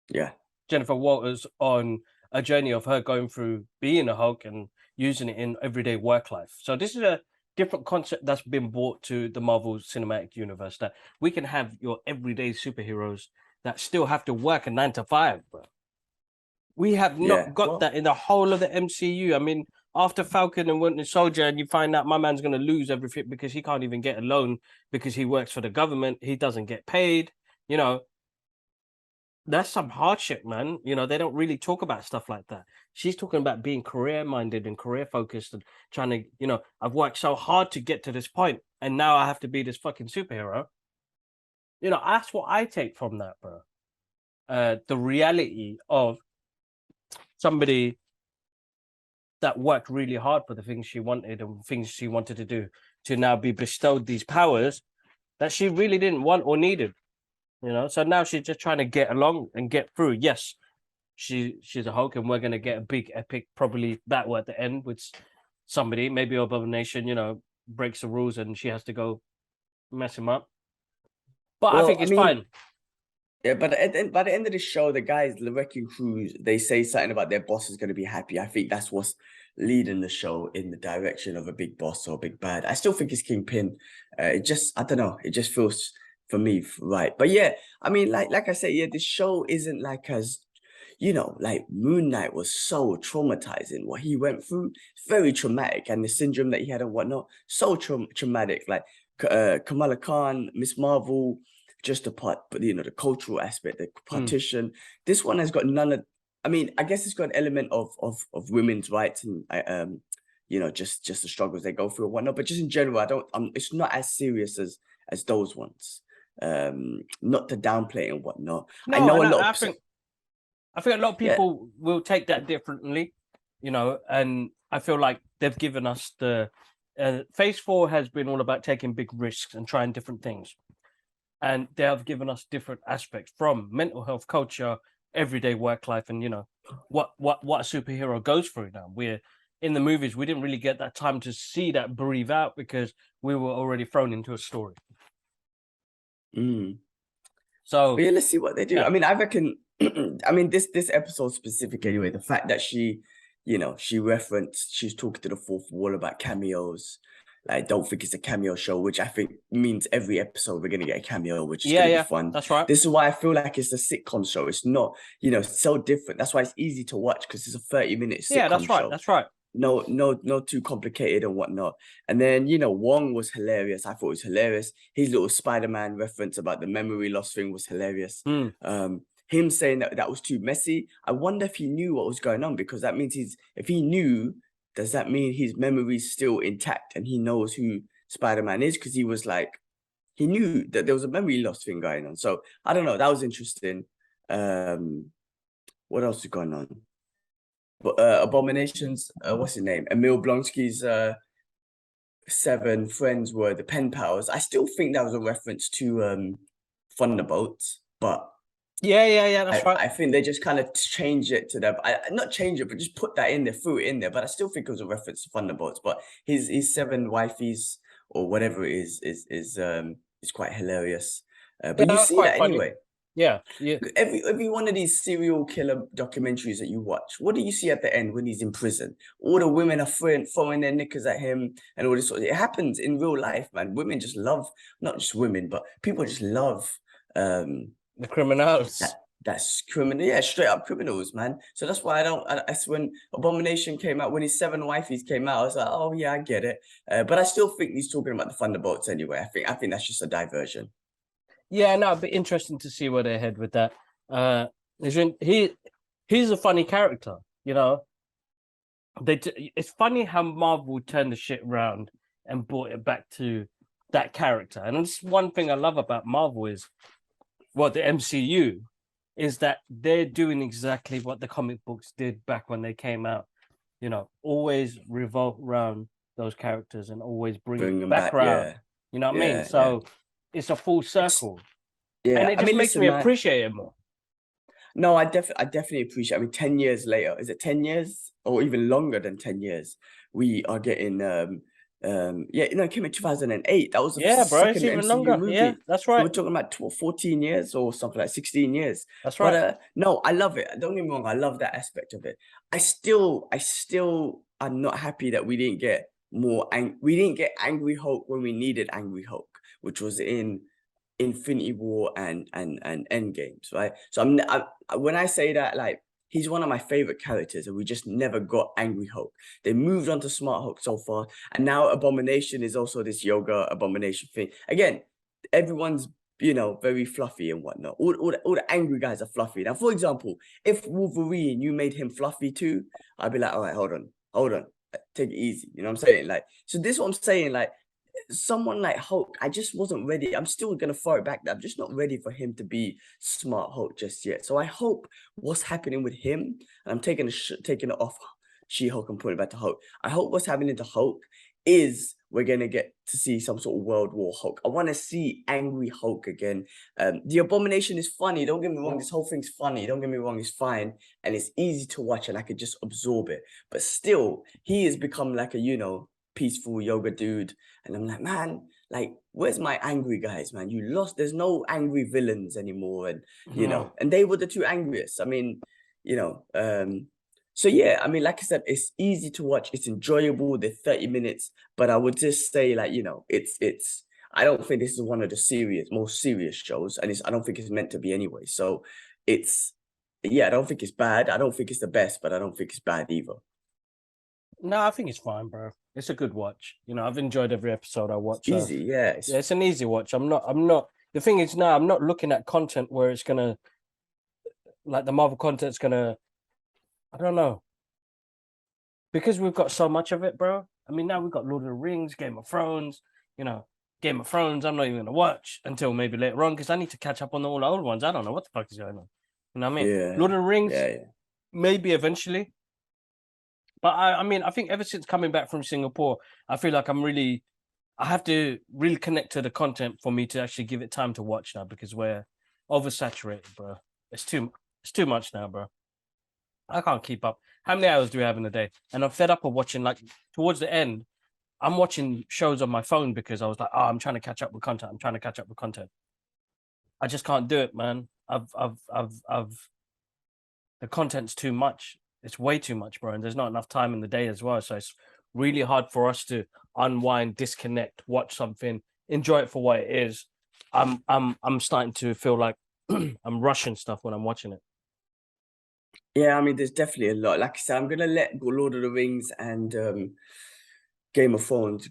Yeah. Jennifer Walters on a journey of her going through being a Hulk and using it in everyday work life. So this is a different concept that's been brought to the Marvel Cinematic Universe, that we can have your everyday superheroes that still have to work a 9 to 5, bro. We have not got that in the whole of the MCU. I mean, after Falcon and Winter Soldier, and you find out my man's going to lose everything because he can't even get a loan because he works for the government. He doesn't get paid. You know, that's some hardship, man. You know, they don't really talk about stuff like that. She's talking about being career minded and career focused and trying to, you know, I've worked so hard to get to this point and now I have to be this fucking superhero. You know, that's what I take from that, bro. The reality of somebody that worked really hard for the things she wanted and things she wanted to do, to now be bestowed these powers that she really didn't want or needed. You know, so now she's just trying to get along and get through. Yes, she's a Hulk, and we're gonna get a big epic, probably battle at the end with somebody, maybe Abomination, you know, breaks the rules and she has to go mess him up. But I think it's fine. Yeah, but by the end of the show, the guys, the wrecking crews, they say something about their boss is going to be happy. I think that's what's leading the show in the direction of a big boss or a big bad. I still think it's Kingpin. It just, I don't know, it just feels for me right. But yeah, I mean, like I said, yeah, this show isn't like as, you know, like Moon Knight was so traumatizing. What he went through, very traumatic, and the syndrome that he had and whatnot, so traumatic. Like Kamala Khan, Miss Marvel, just the part, but you know, the cultural aspect, the partition. This one has got none of. I mean, I guess it's got an element of women's rights and you know, just the struggles they go through and whatnot. But just in general, I don't. It's not as serious as those ones. Not to downplay it and whatnot. No, I know a no, lot. I think a lot of people will take that differently, you know, and I feel like they've given us the Phase 4 has been all about taking big risks and trying different things. And they have given us different aspects from mental health, culture, everyday work life, and you know, what a superhero goes through now. We're in the movies, we didn't really get that time to see that breathe out because we were already thrown into a story. So but yeah, let's see what they do. Yeah. I mean, I reckon. I mean, this episode specific anyway. The fact that she, you know, she's talking to the fourth wall about cameos. Like, I don't think it's a cameo show, which I think means every episode we're gonna get a cameo, which is gonna be fun. That's right. This is why I feel like it's a sitcom show. It's not, you know, so different. That's why it's easy to watch because it's a 30-minute sitcom show. That's right. No, too complicated and whatnot. And then, you know, Wong was hilarious. I thought it was hilarious. His little Spider-Man reference about the memory loss thing was hilarious. Him saying that was too messy. I wonder if he knew what was going on, because that means if he knew, does that mean his memory's still intact and he knows who Spider-Man is? Because he was like, he knew that there was a memory loss thing going on. So I don't know. That was interesting. What else is going on? But Abominations, what's his name? Emil Blonsky's 7 friends were the pen pals. I still think that was a reference to Thunderbolts, but that's right. I think they just kind of changed it to them. Not change it, but just put that in there, threw it in there. But I still think it was a reference to Thunderbolts. But his 7 wifeys or whatever it is quite hilarious. But you see that funny. anyway. Yeah. Every one of these serial killer documentaries that you watch, what do you see at the end when he's in prison? All the women are throwing their knickers at him and all this. It happens in real life, man. Women just love, not just women, but people just love the criminals. That's criminal, yeah, straight up criminals, man. So that's why that's when Abomination came out, when his 7 wifeys came out, I was like, oh yeah, I get it. But I still think he's talking about the Thunderbolts anyway. I think that's just a diversion. Yeah, no, it'd be interesting to see where they head with that. He's a funny character, you know. It's funny how Marvel turned the shit around and brought it back to that character. And it's one thing I love about Marvel is, well, the MCU, is that they're doing exactly what the comic books did back when they came out. You know, always revolve around those characters and always bring them back around. Yeah. You know what I mean? So it's a full circle. And it just makes me appreciate it more. No, I definitely appreciate. I mean, 10 years later, is it 10 years or even longer than 10 years? We are getting yeah, it came in 2008. That was the Yeah, bro, it's second even MCU longer. Yeah, movie. that's So right. we're talking about 12, 14 years or something like 16 years. That's But right. no, I love it. Don't get me wrong, I love that aspect of it. I still am not happy that we didn't get we didn't get Angry Hulk when we needed Angry Hulk, which was in Infinity War and End Games, right? So when I say that, like, he's one of my favorite characters, and we just never got Angry Hulk. They moved on to Smart Hulk so far, and now Abomination is also this yoga abomination thing. Again, everyone's very fluffy and whatnot. All the angry guys are fluffy. Now, for example, if Wolverine, you made him fluffy too, I'd be like, all right, hold on, take it easy. You know what I'm saying? Like, so this is what I'm saying, like, someone like Hulk, I just wasn't ready. I'm still gonna throw it back there. I'm just not ready for him to be Smart Hulk just yet. So I hope what's happening with him, and I'm taking it off She-Hulk and putting it back to Hulk. I hope what's happening to Hulk is we're gonna get to see some sort of World War Hulk. I want to see angry Hulk again. The Abomination is funny. Don't get me wrong. This whole thing's funny. Don't get me wrong. It's fine and it's easy to watch, and I could just absorb it. But still, he has become like a peaceful yoga dude. And I'm like, man, like, where's my angry guys, man? You lost. There's no angry villains anymore, and No. and they were the two angriest. I mean, so yeah, I mean, like I said, it's easy to watch. It's enjoyable. They're 30 minutes, but I would just say, like, it's. I don't think this is one of the most serious shows, and I don't think it's meant to be anyway. So, it's. Yeah, I don't think it's bad. I don't think it's the best, but I don't think it's bad either. No, I think it's fine, bro. It's a good watch. I've enjoyed every episode I watch. Easy, yeah. Yeah, it's an easy watch. I'm not. The thing is now, I'm not looking at content where it's gonna, like, the Marvel content's gonna. I don't know, because we've got so much of it, bro. I mean, now we've got Lord of the Rings, Game of Thrones. Game of Thrones. I'm not even gonna watch until maybe later on because I need to catch up on all the old ones. I don't know what the fuck is going on. You know what I mean? Yeah. Lord of the Rings, Yeah. maybe eventually. But I mean, I think ever since coming back from Singapore, I feel like I have to really connect to the content for me to actually give it time to watch now because we're oversaturated, bro. It's too much now, bro. I can't keep up. How many hours do we have in a day? And I'm fed up of watching, like, towards the end, I'm watching shows on my phone because I was like, oh, I'm trying to catch up with content. I'm trying to catch up with content. I just can't do it, man. The content's too much. It's way too much, bro. And there's not enough time in the day as well. So it's really hard for us to unwind, disconnect, watch something, enjoy it for what it is. I'm starting to feel like I'm rushing stuff when I'm watching it. Yeah, I mean, there's definitely a lot. Like I said, I'm gonna let Lord of the Rings and Game of Thrones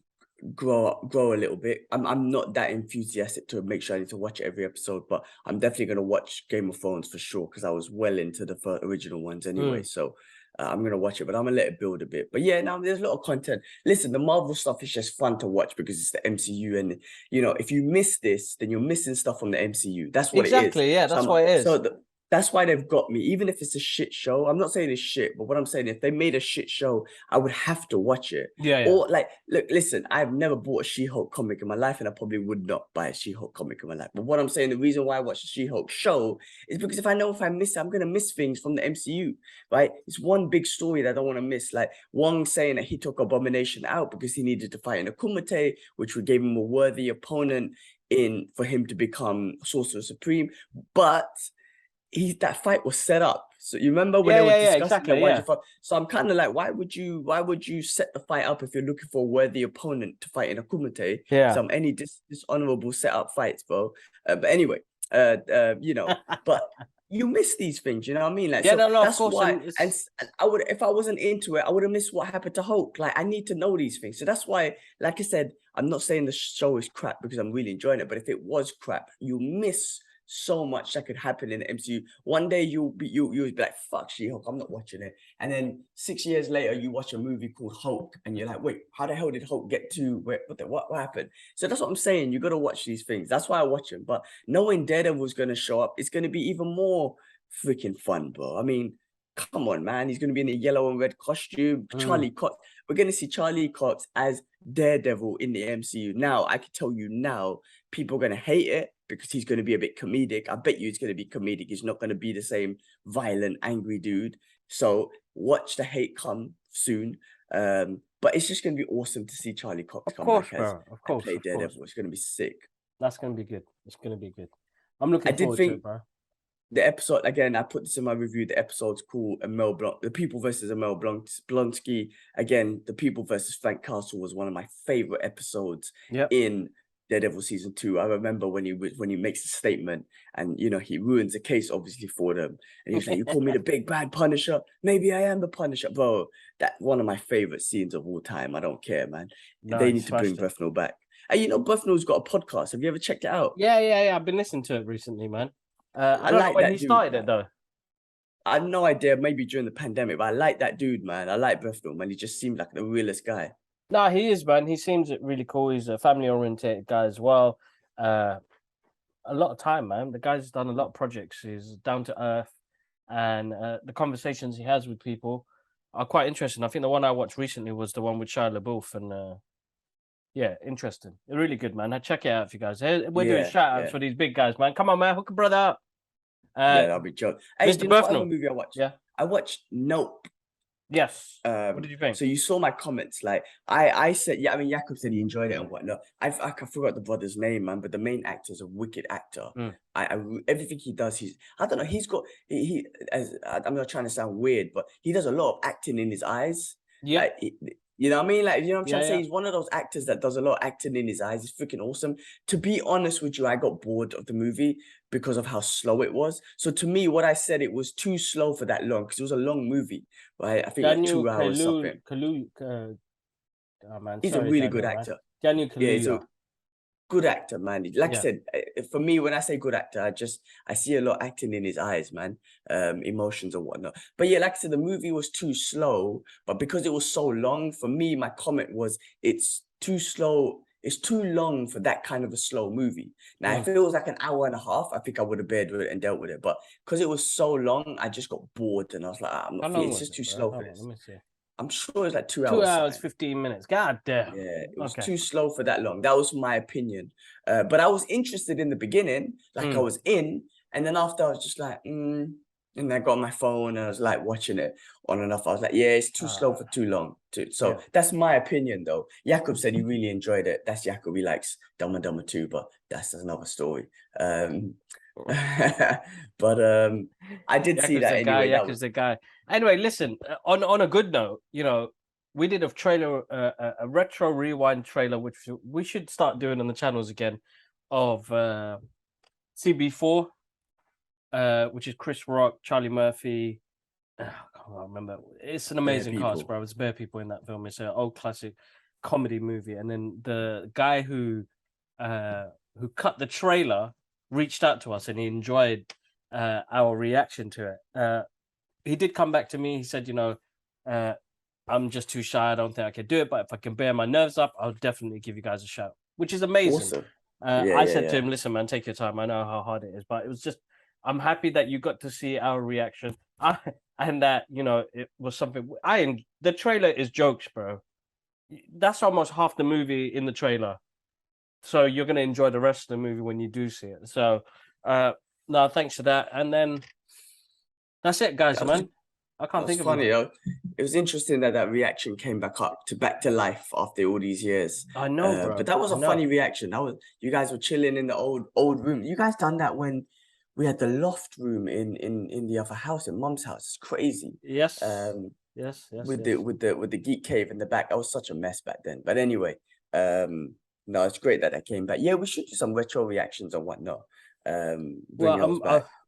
grow a little bit. I'm not that enthusiastic to make sure I need to watch every episode, but I'm definitely gonna watch Game of Thrones for sure because I was well into the original ones anyway. So I'm gonna watch it, but I'm gonna let it build a bit. But yeah, now there's a lot of content. Listen, the Marvel stuff is just fun to watch because it's the MCU, and if you miss this, then you're missing stuff from the MCU. That's what it is. Exactly. Yeah, that's what it is. That's why they've got me. Even if it's a shit show, I'm not saying it's shit, but what I'm saying, if they made a shit show, I would have to watch it. Yeah. Or, like, look, listen, I've never bought a She-Hulk comic in my life, and I probably would not buy a She-Hulk comic in my life. But what I'm saying, the reason why I watch the She-Hulk show is because if I miss it, I'm gonna miss things from the MCU, right? It's one big story that I don't want to miss. Like Wong saying that he took Abomination out because he needed to fight in a Kumite, which would give him a worthy opponent for him to become Sorcerer Supreme, but that fight was set up. So you remember when they were discussing exactly, why you fought? So I'm kind of like, why would you set the fight up if you're looking for a worthy opponent to fight in a Kumite? Yeah. Some any dishonorable setup fights, bro. But anyway, but you miss these things, you know what I mean? Like, yeah, so no, that's of course. why. And I would, if I wasn't into it, I would have missed what happened to Hulk. Like, I need to know these things. So that's why, like I said, I'm not saying the show is crap because I'm really enjoying it. But if it was crap, you miss so much that could happen in the MCU. One day you'll be like, fuck She-Hulk, I'm not watching it. And then 6 years later, you watch a movie called Hulk, and you're like, wait, how the hell did Hulk get to what happened? So that's what I'm saying. You got to watch these things. That's why I watch them. But knowing Daredevil's going to show up, it's going to be even more freaking fun, bro. I mean, come on, man. He's going to be in a yellow and red costume. Charlie Cox. We're going to see Charlie Cox as Daredevil in the MCU. Now, I can tell you now, people are going to hate it because he's going to be a bit comedic. I bet you he's going to be comedic. He's not going to be the same violent, angry dude. So watch the hate come soon. But it's just going to be awesome to see Charlie Cox come back as play Daredevil. It's going to be sick. That's going to be good. It's going to be good. I'm looking forward to it, bro. The episode, again, I put this in my review. The episode's called The People versus Amel Blonsky. Again, The People versus Frank Castle was one of my favorite episodes in Daredevil season 2. I remember when he makes a statement and he ruins the case obviously for them. And he's like, "You call me the big bad Punisher? Maybe I am the Punisher." Bro, that's one of my favorite scenes of all time. I don't care, man. They need to bring Brefnell back. And Brefnell's got a podcast. Have you ever checked it out? Yeah. I've been listening to it recently, man. I don't know when he started it though. I have no idea, maybe during the pandemic, but I like that dude, man. I like Brefnell, man. He just seemed like the realest guy. No, he is, man. He seems really cool. He's a family-oriented guy as well. A lot of time, man. The guy's done a lot of projects. He's down to earth, and the conversations he has with people are quite interesting. I think the one I watched recently was the one with Shia LaBeouf, and interesting. Really good, man. Check it out if you guys. We're doing shout-outs for these big guys, man. Come on, man. Hook a brother up. That'll be joke. Hey, Mr. Brefnell. Movie I watched? Yeah. I watched Nope. Yes. What did you think? So you saw my comments. Like I said, Jakob said he enjoyed it and whatnot. I forgot the brother's name, man. But the main actor is a wicked actor. I everything he does, I don't know. He's got I'm not trying to sound weird, but he does a lot of acting in his eyes. Yeah. You know what I mean? Like, you know what I'm trying to say? He's one of those actors that does a lot of acting in his eyes. It's freaking awesome. To be honest with you, I got bored of the movie because of how slow it was. So to me, what I said, it was too slow for that long because it was a long movie, right? I think like 2 hours something. He's a really good actor. Daniel Kaluuya. Yeah, he's a good actor, man. Like I said, for me, when I say good actor, I see a lot of acting in his eyes, man. Emotions and whatnot. But yeah, like I said, the movie was too slow, but because it was so long, for me, my comment was it's too slow. It's too long for that kind of a slow movie. Now, if it was like an hour and a half, I think I would have bared with it and dealt with it. But because it was so long, I just got bored and I was like, I'm not feeling it's just too slow for this. Let me see. I'm sure it's like 2 hours. 2 hours, 15 minutes. God damn. Yeah, it was too slow for that long. That was my opinion. But I was interested in the beginning, like I was in, and then after I was just like, and I got my phone and I was like watching it on and off. I was like, yeah, it's too slow for too long. So that's my opinion though. Jakob said he really enjoyed it. That's Jakob. He likes Dumb and Dumber 2, but that's another story. But I did see that anyway. Jakob's the guy. Anyway, listen, on a good note, we did a trailer, a retro rewind trailer, which we should start doing on the channels again, of CB4, which is Chris Rock, Charlie Murphy. I can't remember. It's an amazing cast, bro. It's bare people in that film. It's an old classic comedy movie. And then the guy who cut the trailer reached out to us and he enjoyed our reaction to it. He did come back to me. He said, I'm just too shy. I don't think I can do it. But if I can bear my nerves up, I'll definitely give you guys a shout, which is amazing. Awesome. I said to him, listen, man, take your time. I know how hard it is, but it was just, I'm happy that you got to see our reaction. And that, it was something the trailer is jokes, bro. That's almost half the movie in the trailer. So you're going to enjoy the rest of the movie when you do see it. So, no, thanks for that. And then that's it, guys, man. I can't think of it. Funny, it was interesting that reaction came back to life after all these years. I know, bro. But that was a funny reaction. You guys were chilling in the old room. You guys done that when we had the loft room in the other house, in Mum's house. It's crazy. Yes. Yes. With the geek cave in the back. That was such a mess back then. But anyway, no, it's great that came back. Yeah, we should do some retro reactions and whatnot.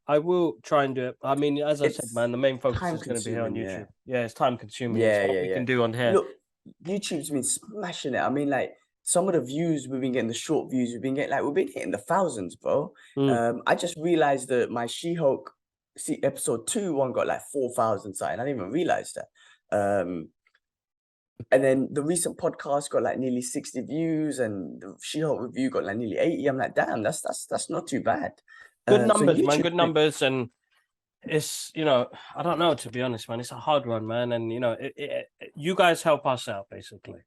I will try and do it. I mean, as I said, man, the main focus is going to be here on YouTube. Yeah, it's time consuming. Yeah, what we can do on here. Look, YouTube's been smashing it. I mean, like some of the views we've been getting, the short views we've been hitting the thousands, bro. I just realized that my She-Hulk episode 2 one got like 4,000 something. I didn't even realize that. And then the recent podcast got like nearly 60 views, and the She-Hulk review got like nearly 80. I'm like, damn, that's not too bad. Good numbers, man. Good numbers, and it's, you know, I don't know, to be honest, man. It's a hard one, man. And, you know, you guys help us out, basically.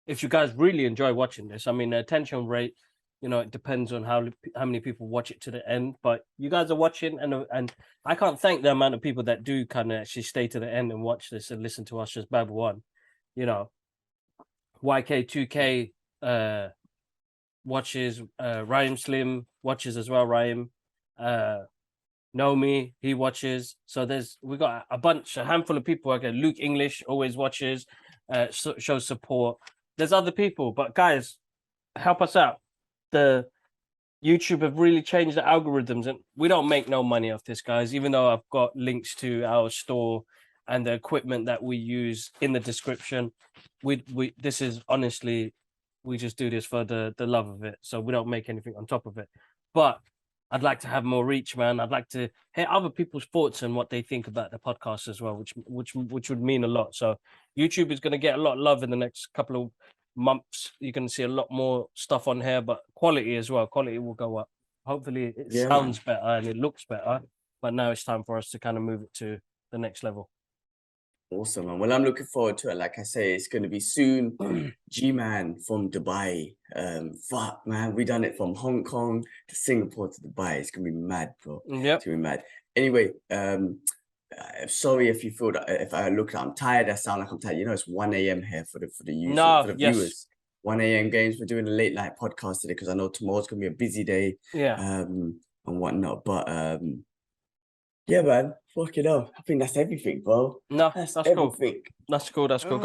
If you guys really enjoy watching this, I mean, the attention rate, you know, it depends on how many people watch it to the end. But you guys are watching, and I can't thank the amount of people that do kind of actually stay to the end and watch this and listen to us just babble on. You know, YK2K watches, Rhyme Slim watches as well. Rhyme, Nomi, he watches. So we got a handful of people. Okay, Luke English always watches, shows support. There's other people, but guys, help us out. The YouTube have really changed the algorithms, and we don't make no money off this, guys. Even though I've got links to our store and the equipment that we use in the description, we this is honestly, we just do this for the love of it. So we don't make anything on top of it. But I'd like to have more reach, man. I'd like to hear other people's thoughts and what they think about the podcast as well, which would mean a lot. So YouTube is going to get a lot of love in the next couple of months. You're going to see a lot more stuff on here, but quality as well. Quality will go up. Hopefully, it sounds better and it looks better. But now it's time for us to kind of move it to the next level. Awesome, man. Well, I'm looking forward to it. Like I say, it's going to be soon. G-Man from Dubai. Fuck, man. We done it from Hong Kong to Singapore to Dubai. It's going to be mad, bro. Yep. It's going to be mad. Anyway, sorry if you feel that if I look, I'm tired. I sound like I'm tired. You know, it's 1 a.m. here for the viewers. 1 a.m. games. We're doing a late night podcast today because I know tomorrow's going to be a busy day. Yeah. And whatnot. But yeah, man. Fucking hell. I think that's everything, bro. No, that's everything. Cool. That's cool. That's cool.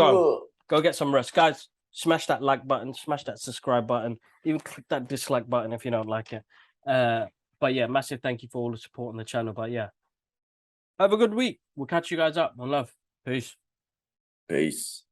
Go get some rest, guys. Smash that like button. Smash that subscribe button. Even click that dislike button if you don't like it. But yeah, massive thank you for all the support on the channel. But yeah, have a good week. We'll catch you guys up. One love. Peace. Peace.